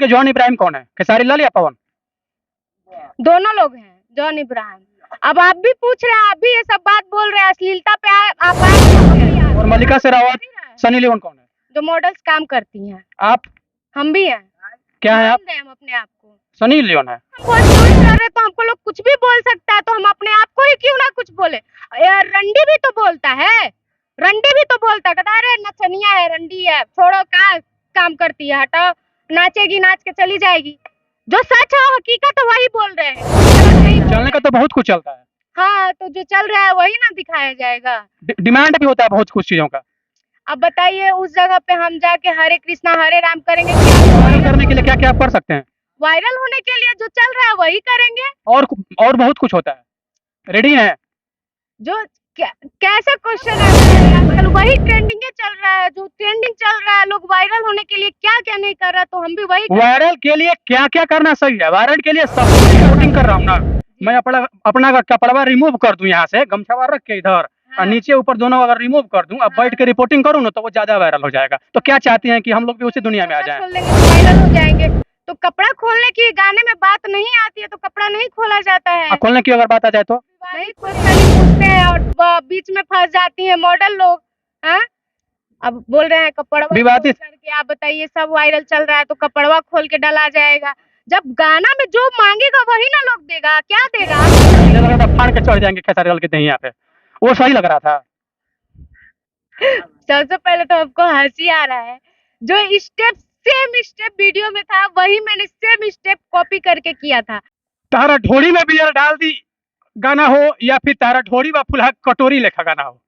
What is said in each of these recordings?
के जॉन इब्राहिम कौन है, खेसारी लाल या पवन? दोनों लोग हैं, जॉन इब्राहिम। अब आप भी पूछ रहे हैं, आप भी ये सब बात बोल रहे हैं, अश्लीलता पे आप और मल्लिका शेरावत, सनी लियोन कौन है? जो मॉडल्स काम करती हैं। आप हम भी हैं। क्या है? आप मान रहे हैं हम अपने आप को। सनी लियोन है। हम भोजपुरी कर रहे हैं तो हमको लोग कुछ भी बोल सकता है, तो हम अपने आप को ही क्यों ना कुछ बोले। यार रंडी भी तो बोलता है, रंडी भी तो बोलता है, कहता है अरे नचनिया है, रंडी है, छोड़ो क्या काम करती है, हटाओ, नाचेगी नाच के चली जाएगी। जो सच है हकीकत है वही बोल रहे हैं। चलने का तो बहुत कुछ चलता है। हाँ, तो जो चल रहा है वही ना दिखाया जाएगा। डिमांड भी होता है बहुत कुछ चीजों का। अब बताइए उस जगह पे हम जाके हरे कृष्णा हरे राम करेंगे, वायरल करने के लिए क्या क्या आप कर सकते हैं? वायरल होने के लिए जो चल रहा है वही करेंगे। और बहुत कुछ होता है। रेडी है? जो कैसा क्वेश्चन है, आजकल वही ट्रेंडिंग चल रहा है, जो ट्रेंडिंग चल रहा है, लोग वायरल होने के लिए क्या क्या नहीं कर रहा, तो हम भी वही वायरल के लिए क्या क्या करना सही है? वायरल के लिए सब कुछ रिपोर्टिंग कर रहा हूँ ना मैं। अपना कपड़वा रिमूव कर दूं यहाँ से, गमछावा रख के इधर, और नीचे ऊपर दोनों अगर रिमूव कर दूं, अब बैठ के रिपोर्टिंग करूँ ना, तो वो ज्यादा वायरल हो जाएगा। तो क्या चाहती हैं कि हम लोग भी उसी दुनिया में आ जाएं? वायरल हो जाएंगे। तो कपड़ा खोलने की गाने में बात नहीं आती है तो कपड़ा नहीं खोला जाता है। खोलने की अगर बात आ जाए तो नहीं पूछते हैं और बीच में फंस जाती है मॉडल लोग। हाँ, अब बोल रहे हैं कपड़वा विवादित करके, आप बताइए सब वायरल चल रहा है तो कपड़वा खोल के डाला जाएगा। जब गाना में जो मांगेगा वही ना लोग देगा, क्या देगा? मुझे लग रहा था फाड़ के चढ़ जाएंगे खेसारी लाल के यहाँ पे, वो सही लग रहा था। सबसे पहले तो हमको हंसी आ रहा है, जो स्टेप सेम स्टेप वीडियो में था वही मैंने सेम स्टेप कॉपी करके किया था। तारा ढोरी में बियर डाल दी गाना हो, या फिर तारा ढोरी व फुलहा कटोरी लेखा गाना हो,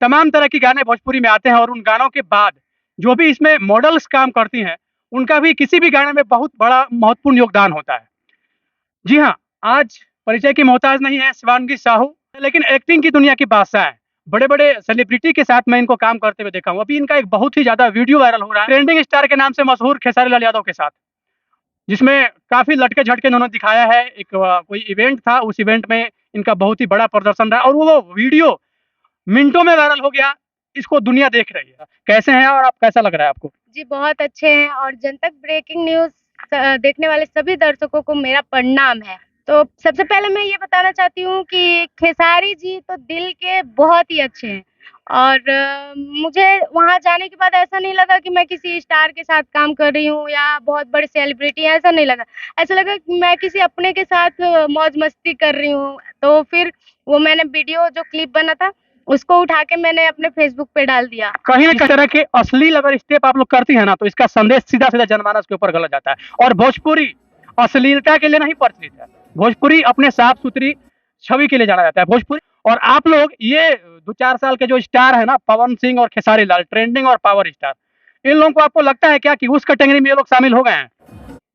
तमाम तरह के गाने भोजपुरी में आते हैं। और उन गानों के बाद जो भी इसमें मॉडल्स काम करती हैं, उनका भी किसी भी गाने में बहुत बड़ा महत्वपूर्ण योगदान होता है। जी हाँ, आज परिचय की मोहताज नहीं है शिवांगी साहू, लेकिन एक्टिंग की दुनिया की बादशाह है। बड़े बड़े सेलिब्रिटी के साथ मैं इनको काम करते हुए देखा हूँ। अभी इनका एक बहुत ही ज्यादा वीडियो वायरल हो रहा है ट्रेंडिंग स्टार के नाम से मशहूर खेसारी लाल यादव के साथ, जिसमें काफी लटके झटके इन्होंने दिखाया है। एक कोई इवेंट था, उस इवेंट में इनका बहुत ही बड़ा प्रदर्शन रहा और वो वीडियो मिनटों में वायरल हो गया। इसको दुनिया देख रही है। कैसे हैं और आप, कैसा लग रहा है आपको? जी बहुत अच्छे हैं, और जनतक ब्रेकिंग न्यूज देखने वाले सभी दर्शकों को मेरा प्रणाम है। तो सबसे पहले मैं ये बताना चाहती हूँ कि खेसारी जी तो दिल के बहुत ही अच्छे हैं, और मुझे वहाँ जाने के बाद ऐसा नहीं लगा कि मैं किसी स्टार के साथ काम कर रही हूँ या बहुत बड़े सेलिब्रिटी हैं, ऐसा नहीं लगा। ऐसा लगा कि मैं किसी अपने के साथ मौज मस्ती कर रही हूँ। तो फिर वो मैंने वीडियो जो क्लिप बना था उसको उठा के मैंने अपने फेसबुक पे डाल दिया। कहीं ना कहीं तरह के अश्लील अगर स्टेप आप लोग करती है ना, तो इसका संदेश सीधा सीधा जनमानस के ऊपर गलत जाता है। और भोजपुरी अश्लीलता के लिए नहीं प्रचलित है, भोजपुरी अपने साफ सुथरी छवि के लिए जाना जाता है भोजपुरी। और आप लोग ये 2-4 साल के जो स्टार है ना, पवन सिंह और खेसारी लाल, ट्रेंडिंग और पावर स्टार, इन लोगों को आपको लगता है क्या कि उस कैटेगरी में ये लोग शामिल हो गए हैं?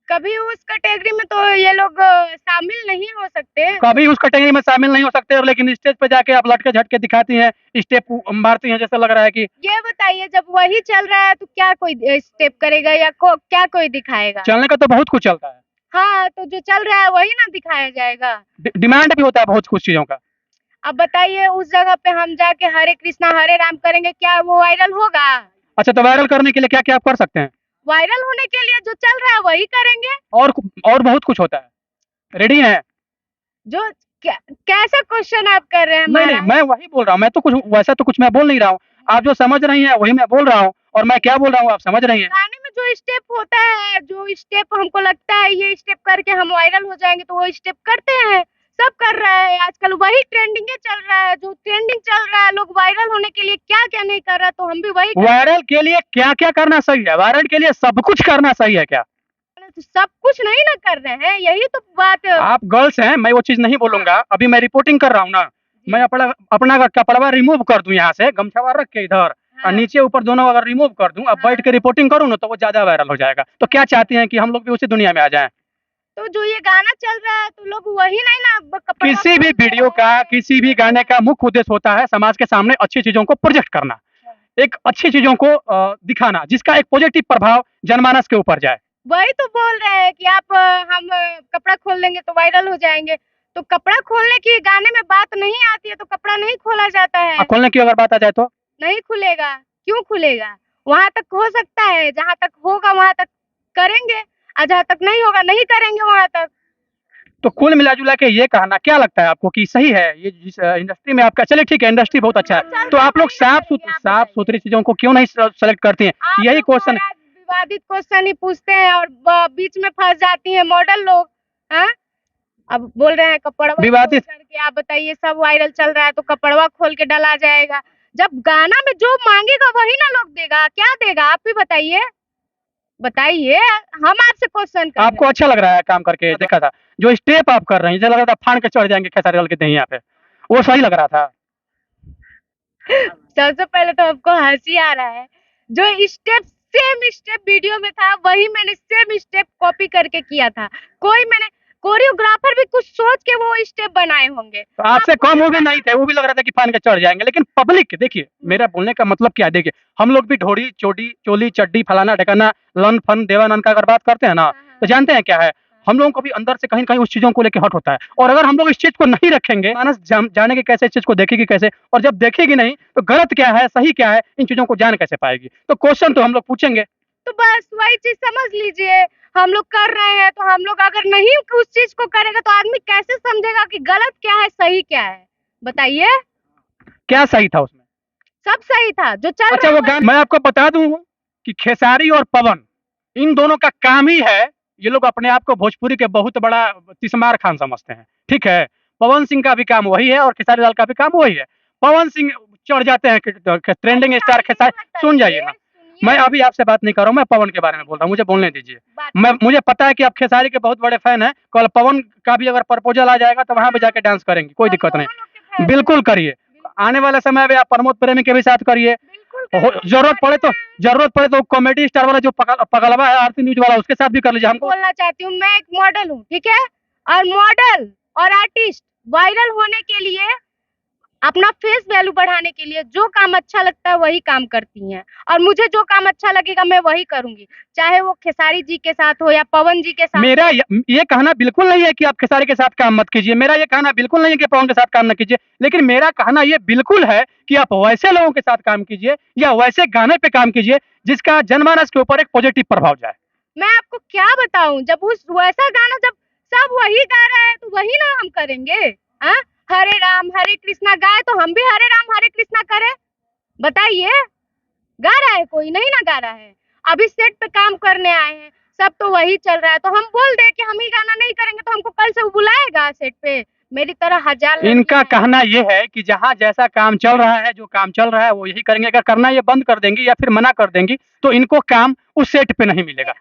कभी उस कैटेगरी में तो ये लोग शामिल नहीं हो सकते, कभी उस कैटेगरी में शामिल नहीं हो सकते, और लेकिन स्टेज पे जाके आप लटके झटके दिखाती हैं, स्टेप मारती हैं, जैसा लग रहा है कि। ये बताइए जब वही चल रहा है तो क्या कोई स्टेप करेगा या क्या कोई दिखाएगा? चलने का तो बहुत कुछ चलता है। हाँ, तो जो चल रहा है वही ना दिखाया जाएगा। डिमांड भी होता है बहुत कुछ चीजों का। अब बताइए उस जगह पे हम जाके हरे कृष्णा हरे राम करेंगे, क्या वो वायरल होगा? अच्छा, तो वायरल करने के लिए क्या क्या आप कर सकते हैं? वायरल होने के लिए जो चल रहा है वही करेंगे। और बहुत कुछ होता है। रेडी है? जो कैसा क्वेश्चन आप कर रहे हैं? नहीं, मैं वही बोल रहा हूँ। मैं तो कुछ वैसा तो कुछ मैं बोल नहीं रहा हूँ। आप जो समझ रही हैं वही मैं बोल रहा हूँ, और मैं क्या बोल रहा हूँ आप समझ रही हैं। गाने में जो स्टेप होता है, जो स्टेप हमको लगता है ये स्टेप करके हम वायरल हो जाएंगे, तो वो स्टेप करते हैं, सब कर रहा है आजकल, वही ट्रेंडिंग चल रहा है। जो ट्रेंडिंग चल रहा है, लोग वायरल होने के लिए क्या क्या नहीं कर रहा, तो हम भी वही वायरल के लिए क्या क्या करना सही है? वायरल के लिए सब कुछ करना सही है क्या? तो सब कुछ नहीं ना कर रहे हैं, यही तो बात। आप गर्ल्स हैं, मैं वो चीज नहीं बोलूंगा। अभी मैं रिपोर्टिंग कर रहा हूँ ना, मैं अपना कपड़वा रिमूव कर दूं यहाँ से, गमछावा रख के इधर, और नीचे ऊपर दोनों अगर रिमूव कर दूं, अब बैठ के रिपोर्टिंग करूँ ना, तो वो ज्यादा वायरल हो जाएगा। तो क्या चाहती हैं कि हम लोग भी उसी दुनिया में आ जाएं? तो जो ये गाना चल रहा है तो लोग वही नहीं ना किसी भी वीडियो का, किसी भी गाने का मुख्य उद्देश्य होता है समाज के सामने अच्छी चीजों को प्रोजेक्ट करना, एक अच्छी चीजों को दिखाना, जिसका एक पॉजिटिव प्रभाव जनमानस के ऊपर जाए। वही तो बोल रहे हैं कि आप हम कपड़ा खोल लेंगे तो वायरल हो जाएंगे। तो कपड़ा खोलने की गाने में बात नहीं आती है तो कपड़ा नहीं खोला जाता है। खोलने की अगर बात आ जाए तो नहीं खुलेगा, क्यों खुलेगा? वहां तक हो सकता है, जहां तक होगा वहां तक करेंगे। और जहाँ तक नहीं होगा नहीं करेंगे वहां तक। तो कुल मिला जुला के ये कहना क्या लगता है आपको कि सही है ये जिस इंडस्ट्री में आपका, चलिए ठीक है इंडस्ट्री बहुत अच्छा है, तो आप लोग साफ सुथरी चीजों को क्यों नहीं सेलेक्ट करती हैं? आप यही लोग क्वेश्चन महाराज विवादित क्वेश्चन ही पूछते हैं और बीच में फंस जाती हैं मॉडल लोग। हाँ, अब बोल रहे हैं कपड़वा विवादित खोल करके, आप बताइए सब वायरल चल रहा है तो कपड़वा खोल के डाला जाएगा। जब गाना में जो मांगेगा वही ना लोग देगा, क्या देगा आप भी बताइए, बताइए। हम आपसे क्वेश्चन कर रहे आपको अच्छा लग रहा है काम करके? देखा था जो स्टेप आप कर रहे हैं, मुझे लग रहा था फाड़ के चढ़ जाएंगे खेसारी लाल के दहिया पे, वो सही लग रहा था? हैं। सबसे पहले तो आपको हंसी आ रहा है, जो स्टेप सेम स्टेप वीडियो में था वही मैंने सेम स्टेप कॉपी करके किया था। मैंने कोरियोग्राफर भी कुछ सोच के वो स्टेप बनाए होंगे। तो आपसे कम वो भी नहीं थे, वो भी लग रहा था कि फान के चढ़ जाएंगे, लेकिन पब्लिक देखिए, मेरा बोलने का मतलब क्या है, देखिए हम लोग भी ढोड़ी चोटी चोली चड्डी फलाना ढकाना लन फन देवानंद का अगर बात करते हैं ना, तो जानते हैं क्या है, हम लोगों को भी अंदर से कहीं न कहीं उस चीजों को लेके हट होता है। और अगर हम लोग इस चीज को नहीं रखेंगे, मानस जानेगी कैसे, इस चीज को देखेगी कैसे, और जब देखेगी नहीं तो गलत क्या है सही क्या है इन चीजों को जान कैसे पाएगी? तो क्वेश्चन तो हम लोग पूछेंगे। तो बस वही चीज समझ लीजिए, हम लोग कर रहे हैं तो हम लोग अगर नहीं उस चीज को करेगा तो आदमी कैसे समझेगा कि गलत क्या है सही क्या है, बताइए। क्या सही था उसमें? सब सही था जो चल अच्छा रहा वो गाना मैं आपको बता दूं कि खेसारी और पवन इन दोनों का काम ही है, ये लोग अपने आप को भोजपुरी के बहुत बड़ा तिस्मार खान समझते हैं, ठीक है। पवन सिंह का भी काम वही है और खेसारी लाल का भी काम वही है। पवन सिंह चढ़ जाते हैं ट्रेंडिंग स्टार खेसारी, सुन जाइए ना, मैं अभी आपसे बात नहीं कर रहा हूँ, मैं पवन के बारे में बोल रहा हूँ, मुझे बोलने दीजिए। मुझे पता है कि आप खेसारी के बहुत बड़े फैन हैं, कल पवन का भी अगर प्रपोजल आ जाएगा तो वहां पे जाके डांस करेंगे, कोई दिक्कत नहीं, बिल्कुल करिए। आने वाले समय में आप प्रमोद प्रेमी के भी साथ करिए, जरूरत पड़े तो कॉमेडी स्टार वाला जो पगलवा है आरती न्यूज वाला, उसके साथ भी कर लीजिए। हमको बोलना चाहती हूँ, मैं एक मॉडल हूँ, ठीक है, और मॉडल और आर्टिस्ट वायरल होने के लिए, अपना फेस वैल्यू बढ़ाने के लिए जो काम अच्छा लगता है वही काम करती हैं, और मुझे जो काम अच्छा लगेगा मैं वही करूंगी, चाहे वो खेसारी जी के साथ हो या पवन जी के साथ। मेरा ये कहना बिल्कुल नहीं है कि आप खेसारी के साथ काम मत कीजिए, मेरा ये कहना बिल्कुल नहीं है कि पवन के साथ काम न कीजिए, लेकिन मेरा कहना ये बिल्कुल है कि आप वैसे लोगों के साथ काम कीजिए या वैसे गाने पे काम कीजिए जिसका जनमानस के ऊपर एक पॉजिटिव प्रभाव जाए। मैं आपको क्या बताऊं, जब उस वैसा गाना जब सब वही गा रहा है तो वही ना हम करेंगे। हाँ, हरे राम हरे कृष्णा गाए तो हम भी हरे राम हरे कृष्णा करें, बताइए। गा रहा है कोई? नहीं ना गा रहा है। अभी सेट पे काम करने आए हैं, सब तो वही चल रहा है, तो हम बोल दे कि हम ही गाना नहीं करेंगे तो हमको कल से वो बुलाएगा सेट पे? मेरी तरह हजार इनका कहना ये है कि जहाँ जैसा काम चल रहा है, जो काम चल रहा है वो यही करेंगे, अगर करना ये बंद कर देंगी या फिर मना कर देंगी तो इनको काम उस सेट पे नहीं मिलेगा।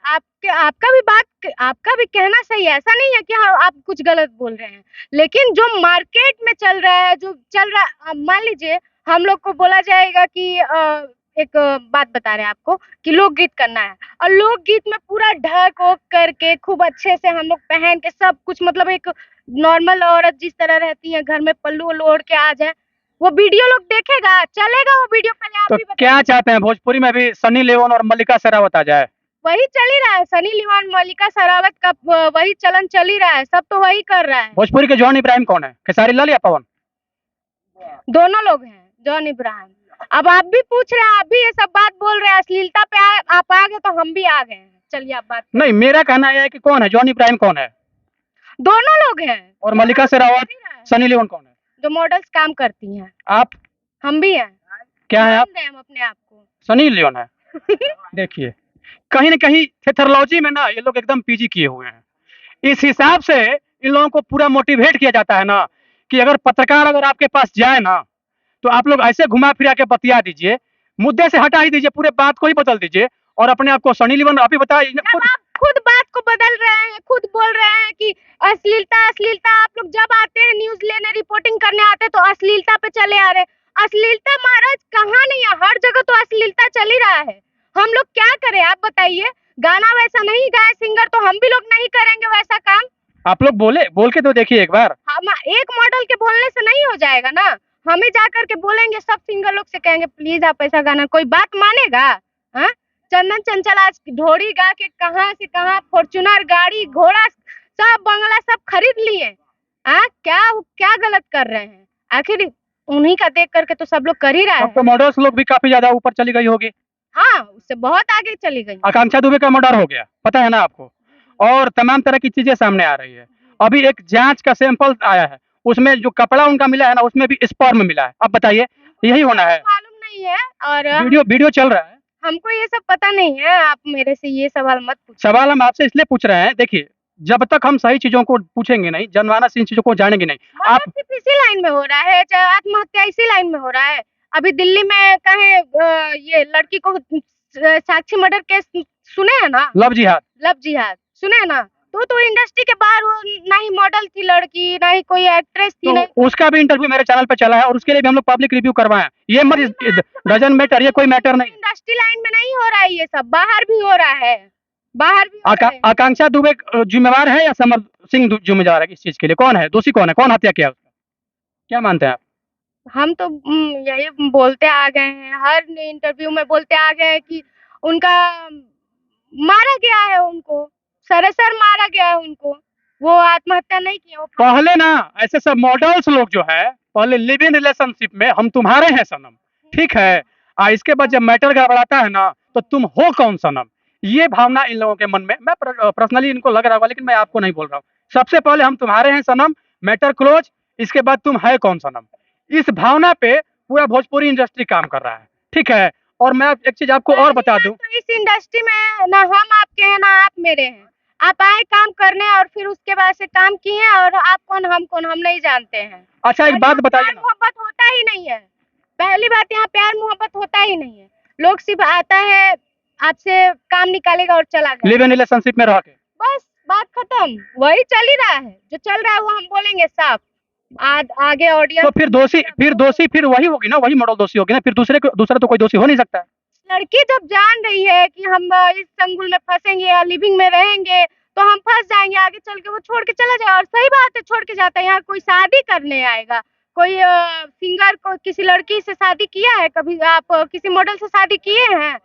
आपका भी कहना सही है, ऐसा नहीं है कि हाँ, आप कुछ गलत बोल रहे हैं, लेकिन जो मार्केट में चल रहा है, जो चल रहा, मान लीजिए हम लोग को बोला जाएगा कि एक बात बता रहे हैं आपको कि लोकगीत करना है, और लोकगीत में पूरा ढक ओक करके खूब अच्छे से हम लोग पहन के सब कुछ, मतलब एक नॉर्मल औरत जिस तरह रहती है घर में पल्लू वल्लू ओढ़ के आ जाए, वो वीडियो लोग देखेगा, चलेगा वो वीडियो? पहले आप तो भी क्या चाहते हैं भोजपुरी में भी सनी लियोन और मल्लिका शेरावत आ जाए? वही चल ही रहा है, सनी लियोन मल्लिका शेरावत का वही चलन चल ही रहा है, सब तो वही कर रहा है। भोजपुरी के जॉन इब्राहिम कौन है, खेसारी लाल या पवन? दोनों लोग हैं जॉन इब्राहिम। अब आप भी पूछ रहे हैं, आप भी ये सब बात बोल रहे हैं, अश्लीलता पे आप आ गए तो हम भी आ गए हैं। चलिए आप बात नहीं, मेरा कहना यह है कि कौन है जॉन इब्राहिम, कौन है? दोनों लोग हैं। और मल्लिका शेरावत सनी लियोन कौन है? जो मॉडल्स काम करती हैं। आप? हम भी हैं। क्या है आप? हम अपने आप को सनी लियोन है। देखिए कहीं न कहीं थेथरोलॉजी में ना ये लोग एकदम पीजी किए हुए हैं, इस हिसाब से इन लोगों को पूरा मोटिवेट किया जाता है ना कि अगर पत्रकार अगर आपके पास जाए ना तो आप लोग ऐसे घुमा फिरा के बतिया दीजिए, मुद्दे से हटा ही दीजिए, पूरे बात को ही बदल दीजिए और अपने आप को सनी लियोन आप ही बताइए। खुद बात को बदल रहे हैं, खुद बोल रहे हैं कि अश्लीलता अश्लीलता। आप लोग जब आते हैं न्यूज लेने, रिपोर्टिंग करने आते हैं तो अश्लीलता पे चले आ रहे। अश्लीलता महाराज कहाँ नहीं है, हर जगह तो अश्लीलता चल ही रहा है। हम लोग क्या करें आप बताइए? गाना वैसा नहीं गाए सिंगर तो हम भी लोग नहीं करेंगे वैसा काम। आप लोग बोल के तो देखिए एक बार। हम एक मॉडल के बोलने से नहीं हो जाएगा ना, हमें जा करके बोलेंगे, सब सिंगर लोग से कहेंगे प्लीज आप ऐसा गाना, कोई बात मानेगा? हाँ, चंदन चंचल आज ढोड़ी गा के कहाँ से कहाँ फॉर्च्यूनर गाड़ी घोड़ा सब बंगला सब खरीद लिए। क्या गलत कर रहे हैं? आखिर उन्हीं का देख करके तो सब लोग कर ही रहा है। तो मॉडल्स लोग भी काफी ज्यादा ऊपर चली गई होगी। हाँ, उससे बहुत आगे चली गई। आकांक्षा दुबे का मर्डर हो गया, पता है ना आपको? और तमाम तरह की चीजें सामने आ रही है। अभी एक जांच का सैंपल आया है, उसमें जो कपड़ा उनका मिला है ना, उसमें भी स्पर्म मिला है। अब बताइए, यही होना है? मालूम नहीं है और वीडियो वीडियो चल रहा है। हमको ये सब पता नहीं है। आप मेरे से ये सवाल मत पूछिए। सवाल हम आपसे इसलिए पूछ रहे हैं, देखिए जब तक हम सही चीजों को पूछेंगे नहीं, जनमानस इन चीजों को जानेंगे नहीं। आप मर्डर सिर्फ इसी लाइन में हो रहा है, चाहे आत्महत्या इसी लाइन में हो रहा है। अभी दिल्ली में कहे ये लड़की को साक्षी मर्डर केस सुने हैं ना, लव जिहाद, लव जिहाद सुने हैं ना, तो इंडस्ट्री के बाहर वो ना ही मॉडल थी लड़की, ना ही कोई एक्ट्रेस थी, तो नहीं। उसका भी इंटरव्यू मेरे चैनल पे चला है और उसके लिए भी हम लोग पब्लिक रिव्यू करवाए हैं। ये मत डजन मैटर, ये कोई मैटर नहीं। इंडस्ट्री लाइन में नहीं हो रहा है ये सब, बाहर भी हो रहा है, बाहर भी हो रहा है। आकांक्षा दुबे जिम्मेवार है या समर सिंह जिम्मेदार है इस चीज के लिए? कौन है दोषी, कौन है, कौन हत्या किया उसका? क्या मानते हैं आप? हम तो यही बोलते आ गए हैं, हर इंटरव्यू में बोलते आ गए हैं कि उनका मारा गया है, उनको सरासर मारा गया है उनको, वो आत्महत्या नहीं किया। वो पहले ना ऐसे सब मॉडल्स लोग जो है, पहले लिव इन रिलेशनशिप में हम तुम्हारे हैं सनम, ठीक है, इसके बाद जब मैटर गड़बड़ाता है ना, तो तुम हो कौन सनम, ये भावना इन लोगों के मन में, मैं पर्सनली इनको लग रहा होगा, लेकिन मैं आपको नहीं बोल रहा हूँ। सबसे पहले हम तुम्हारे हैं सनम, मैटर क्लोज, इसके बाद तुम है कौन सनम। इस भावना पे पूरा भोजपुरी इंडस्ट्री काम कर रहा है, ठीक है। और मैं एक चीज आपको और बता दूं, तो इस इंडस्ट्री में ना हम आपके हैं ना आप मेरे हैं। आप आए काम करने और फिर उसके बाद से काम किए, और आप कौन हम कौन हम नहीं जानते हैं। अच्छा एक बात बताइए प्यार ना, मोहब्बत होता ही नहीं है। पहली बात, यहाँ प्यार मोहब्बत होता ही नहीं है। लोग सिर्फ आता है, आपसे काम निकालेगा और चला गया, लिव इन रिलेशनशिप में रह के, बस बात खत्म। वही चल ही रहा है, जो चल रहा है वो हम बोलेंगे साफ। आगे ऑडियंस तो फिर वही होगी ना, वही मॉडल दोषी होगी ना, फिर दूसरा तो कोई दोषी हो नहीं सकता है। लड़की जब जान रही है कि हम इस चंगुल में फंसेंगे या लिविंग में रहेंगे, तो हम फंस जाएंगे, आगे चल के वो छोड़ के चला जाए। और सही बात है, छोड़ के जाता है। यहाँ कोई शादी करने आएगा, कोई सिंगर को किसी लड़की से शादी किया है कभी? आप किसी मॉडल से शादी किए हैं?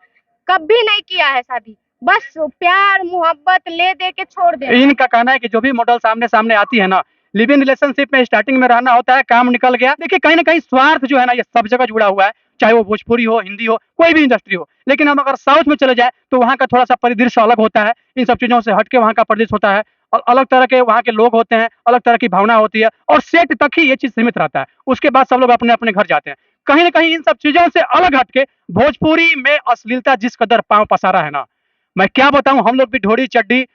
कभी नहीं किया है शादी। बस प्यार मोहब्बत ले दे के छोड़ दे। इनका कहना है कि जो भी मॉडल सामने सामने आती है ना, लिव इन रिलेशनशिप में स्टार्टिंग में रहना होता है, काम निकल गया। देखिए कहीं ना कहीं स्वार्थ जो है ना, ये सब जगह जुड़ा हुआ है, चाहे वो भोजपुरी हो, हिंदी हो, कोई भी इंडस्ट्री हो। लेकिन हम अगर साउथ में चले जाए तो वहाँ का थोड़ा सा परिदृश्य अलग होता है, इन सब चीजों से हटके वहाँ का परिदृश्य होता है, और अलग तरह के वहाँ के लोग होते हैं, अलग तरह की भावना होती है, और सेट तक ही ये चीज सीमित रहता है। उसके बाद सब लोग अपने अपने घर जाते हैं। कहीं ना कहीं इन सब चीजों से अलग हटके भोजपुरी में अश्लीलता जिस कदर पांव पसारा है ना, मैं क्या बताऊं। हम लोग भी ढोड़ी चड्डी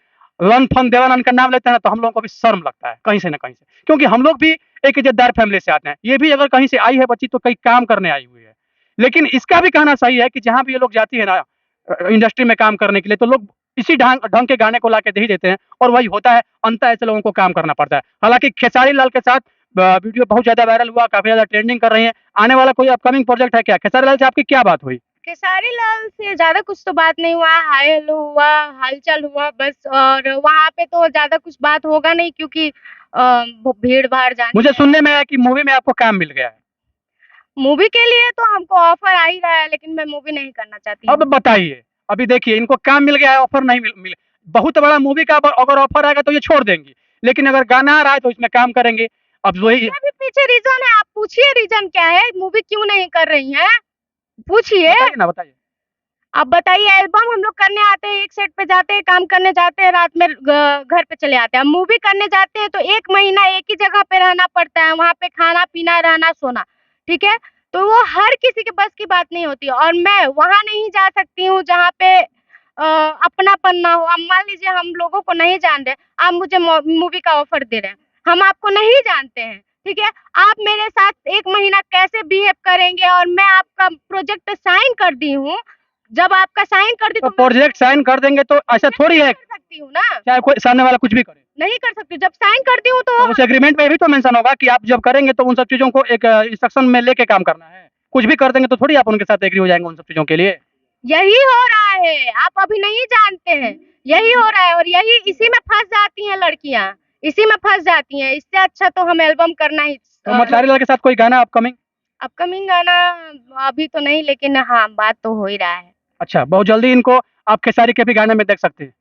लन फन देवानंद का नाम लेते हैं ना, तो हम लोगों को भी शर्म लगता है कहीं से ना कहीं से, क्योंकि हम लोग भी एक इज्जतदार फैमिली से आते हैं। ये भी अगर कहीं से आई है बच्ची तो कहीं काम करने आई हुई है। लेकिन इसका भी कहना सही है कि जहां भी ये लोग जाती है ना इंडस्ट्री में काम करने के लिए, तो लोग इसी ढंग के गाने को ला के दे ही देते हैं, और वही होता है, अंत ऐसे लोगों को काम करना पड़ता है। हालांकि खेसारी लाल के साथ वीडियो बहुत ज्यादा वायरल हुआ, काफी ज्यादा ट्रेंडिंग कर रही है। आने वाला कोई अपकमिंग प्रोजेक्ट है क्या? खेसारी लाल से आपकी क्या बात हुई? खेसारी लाल से ज्यादा कुछ तो बात नहीं हुआ, हाय हेलो हुआ, हालचाल हुआ बस। और वहाँ पे तो ज्यादा कुछ बात होगा नहीं, क्योंकि भीड़ भाड़ जाने। मुझे सुनने में आया कि मूवी में आपको काम मिल गया है। मूवी के लिए तो हमको ऑफर आ ही रहा है, लेकिन मैं मूवी नहीं करना चाहती अब बताइए, अभी देखिए इनको काम मिल गया है, ऑफर नहीं मिले। बहुत बड़ा मूवी का अगर ऑफर आएगा तो ये छोड़ देंगी, लेकिन अगर गाना आ रहा है तो इसमें काम करेंगे। अब वही भी पीछे रीजन है, आप पूछिए रीजन क्या है, मूवी क्यों नहीं कर रही हैं, पूछिए ना, बताइए। अब बताइए। एल्बम हम लोग करने आते हैं, एक सेट पे जाते हैं, काम करने जाते हैं, रात में घर पे चले आते हैं। मूवी करने जाते हैं तो 1 महीना एक ही जगह पे रहना पड़ता है, वहाँ पे खाना पीना रहना सोना, ठीक है। तो वो हर किसी के बस की बात नहीं होती, और मैं वहाँ नहीं जा सकती हूँ जहाँ पे अपनापन ना हो। अब मान लीजिए हम लोगों को नहीं जान रहे, आप मुझे मूवी का ऑफर दे रहे हैं, हम आपको नहीं जानते हैं, ठीक है। आप मेरे साथ 1 महीना कैसे बिहेव करेंगे, और मैं आपका प्रोजेक्ट साइन कर दी हूँ। जब आपका साइन कर दी तो प्रोजेक्ट साइन कर देंगे तो ऐसा थोड़ी है कर सकती हूँ ना, चाहे कोई सामने वाला कुछ भी करे, नहीं कर सकती। जब साइन कर दी हूँ तो उस एग्रीमेंट में भी तो मेंशन होगा कि आप जब करेंगे तो उन सब चीजों को एक इंस्ट्रक्शन में लेके काम करना है। कुछ भी कर देंगे तो थोड़ी आप उनके साथ एग्री हो जाएंगे उन सब चीजों के लिए। यही हो रहा है, आप अभी नहीं जानते हैं, यही हो रहा है। और यही इसी में फंस जाती हैं लड़कियां, इसी में फंस जाती हैं। इससे अच्छा तो हम एल्बम करना ही। तो खेसारी लाल के साथ कोई गाना अपकमिंग गाना अभी तो नहीं, लेकिन हाँ बात तो हो ही रहा है। अच्छा, बहुत जल्दी इनको आप खेसारी के भी गाने में देख सकते हैं।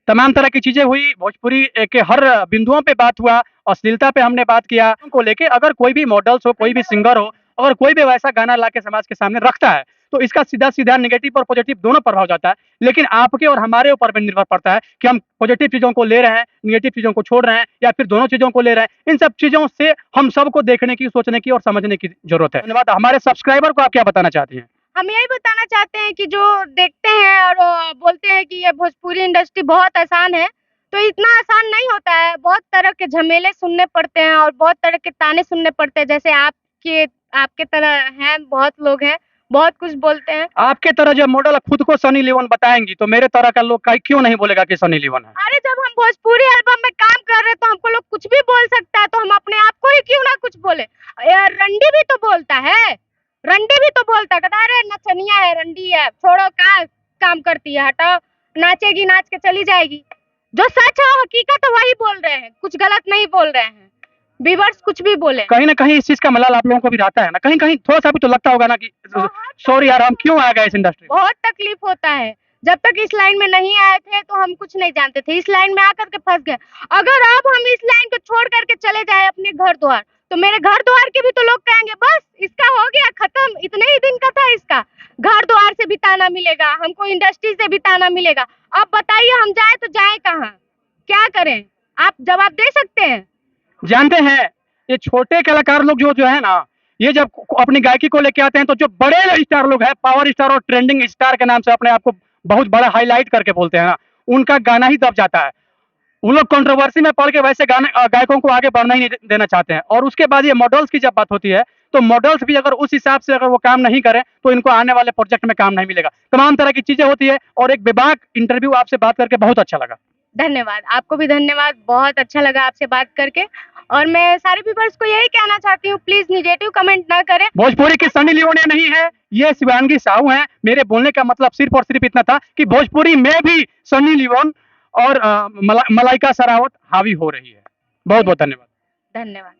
तमाम तरह की चीजें हुई, भोजपुरी के हर बिंदुओं पे बात हुआ, अश्लीलता पे हमने बात किया को लेके। अगर कोई भी मॉडल्स हो, कोई भी सिंगर हो, अगर कोई भी वैसा गाना ला के समाज के सामने रखता है तो इसका सीधा सीधा नेगेटिव और पॉजिटिव दोनों प्रभाव जाता है। लेकिन आपके और हमारे ऊपर भी निर्भर पड़ता है कि हम पॉजिटिव चीजों को ले रहे हैं, नेगेटिव चीजों को छोड़ रहे हैं, या फिर दोनों चीजों को ले रहे हैं। इन सब चीजों से हम सबको देखने की, सोचने की और समझने की जरूरत है। धन्यवाद। हमारे सब्सक्राइबर को आप क्या बताना चाहती हैं? हम यही बताना चाहते हैं कि जो देखते हैं और बोलते हैं कि ये भोजपुरी इंडस्ट्री बहुत आसान है, तो इतना आसान नहीं होता है। बहुत तरह के झमेले सुनने पड़ते हैं और बहुत तरह के ताने सुनने पड़ते हैं। जैसे आपके तरह हैं, बहुत लोग हैं, बहुत कुछ बोलते हैं। आपके तरह जो मॉडल खुद को सनी लियोन बताएंगी तो मेरे तरह का लोग क्यों नहीं बोलेगा कि सनी लियोन है? अरे जब हम भोजपुरी एल्बम में काम कर रहे हैं तो हमको लोग कुछ भी बोल सकता है, तो हम अपने आप को ही क्यों ना कुछ बोले। यार रंडी भी तो बोलता है, रंडी भी तो बोलता है, कहता है अरे नचनिया है, रंडी है, छोड़ो क्या काम करती है, हटाओ, नाचेगी, नाच के चली जाएगी। जो सच है हकीकत है वही बोल रहे हैं, कुछ गलत नहीं बोल रहे हैं। व्यूअर्स कुछ भी बोले, कहीं ना कहीं इस चीज का मलाल आप लोगों को भी रहता है ना, कहीं कहीं थोड़ा सा भी तो लगता होगा ना कि सॉरी यार हम क्यों आ गए इस इंडस्ट्री में। बहुत तकलीफ होता है। जब तक इस लाइन में नहीं आए थे तो हम कुछ नहीं जानते थे, इस लाइन में आकर के फंस गए। अगर अब हम इस लाइन को छोड़ करके चले जाए अपने घर द्वार, तो मेरे घर द्वार के भी तो लोग कहेंगे बस इसका हो गया खत्म, इतने ही दिन का था इसका, घर द्वार से भी ताना मिलेगा, हमको इंडस्ट्री से भी ताना मिलेगा। अब बताइए हम जाए तो जाए कहाँ, क्या करें, आप जवाब दे सकते हैं? जानते हैं ये छोटे कलाकार लोग जो है ना, ये जब अपनी गायकी को लेके आते हैं तो जो बड़े स्टार लोग हैं, पावर स्टार और ट्रेंडिंग स्टार के नाम से अपने आप को बहुत बड़ा हाईलाइट करके बोलते हैं ना, उनका गाना ही दब जाता है। वो लोग कंट्रोवर्सी में पड़ के वैसे गाने गायकों को आगे बढ़ना ही नहीं देना चाहते हैं। और उसके बाद ये मॉडल्स की जब बात होती है तो मॉडल्स भी अगर उस हिसाब से अगर वो काम नहीं करें तो इनको आने वाले प्रोजेक्ट में काम नहीं मिलेगा। तमाम तरह की चीजें होती है और एक बेबाक इंटरव्यू आपसे बात करके बहुत अच्छा लगा। धन्यवाद, आपको भी धन्यवाद, बहुत अच्छा लगा आपसे बात करके। और मैं सारे व्यूअर्स को यही कहना चाहती हूँ, प्लीज नेगेटिव कमेंट ना करें। भोजपुरी की सनी लियोन ये नहीं है, ये शिवांगी साहू हैं। मेरे बोलने का मतलब सिर्फ और सिर्फ इतना था कि भोजपुरी में भी सनी लियोन और मलाइका शेरावत हावी हो रही है। बहुत बहुत धन्यवाद। धन्यवाद।